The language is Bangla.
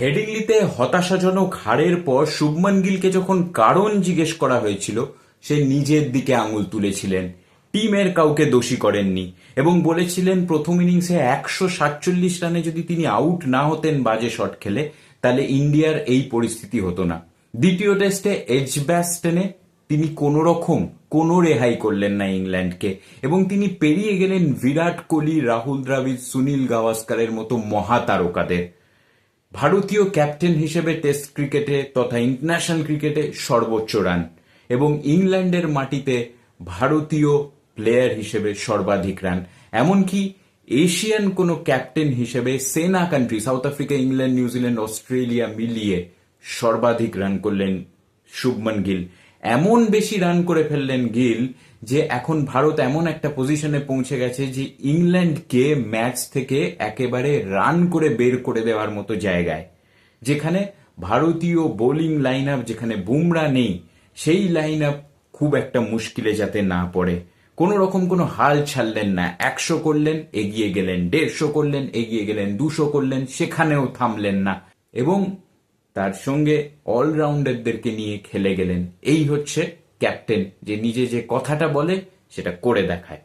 হেডিংলিতে হতাশাজনক হারের পর শুভমান গিলকে যখন কারণ জিজ্ঞেস করা হয়েছিল, সে নিজের দিকে আঙুল তুলেছিলেন, টিমের কাউকে দোষী করেননি এবং বলেছিলেন প্রথম ইনিংসে 147 রানে যদি তিনি আউট না হতেন বাজে শট খেলে, তাহলে ইন্ডিয়ার এই পরিস্থিতি হতো না। দ্বিতীয় টেস্টে এজব্যাস্টনে তিনি কোনো রকম কোনো রেহাই করলেন না ইংল্যান্ডকে এবং তিনি পেরিয়ে গেলেন বিরাট কোহলি, রাহুল দ্রাবিড়, সুনীল গাভাস্কারের মতো মহাতারকাদের। ভারতীয় ক্যাপ্টেন হিসেবে টেস্ট ক্রিকেটে তথা ইন্টারন্যাশনাল ক্রিকেটে সর্বোচ্চ রান এবং ইংল্যান্ডের মাটিতে ভারতীয় প্লেয়ার হিসেবে সর্বাধিক রান। এমনকি এশিয়ান কোনো ক্যাপ্টেন হিসেবে সেনা country south Africa, England, New Zealand, Australia মিলিয়ে সর্বাধিক রান করলেন শুভমান গিল। এমন বেশি রান করে ফেললেন গিল যে এখন ভারত এমন একটা পজিশনে পৌঁছে গেছে যে ইংল্যান্ডকে ম্যাচ থেকে একেবারে রান করে বের করে দেওয়ার মতো জায়গায়, যেখানে ভারতীয় বোলিং লাইন আপ, যেখানে বুমরা নেই, সেই লাইন আপ খুব একটা মুশকিলে যাতে না পড়ে। কোনো রকম কোনো হাল ছাড়লেন না। 100 করলেন, এগিয়ে গেলেন, 150 করলেন, এগিয়ে গেলেন, 200 করলেন, সেখানেও থামলেন না এবং তার সঙ্গে অলরাউন্ডারদেরকে নিয়ে খেলে গেলেন। এই হচ্ছে ক্যাপ্টেন, যে নিজে যে কথাটা বলে সেটা করে দেখায়।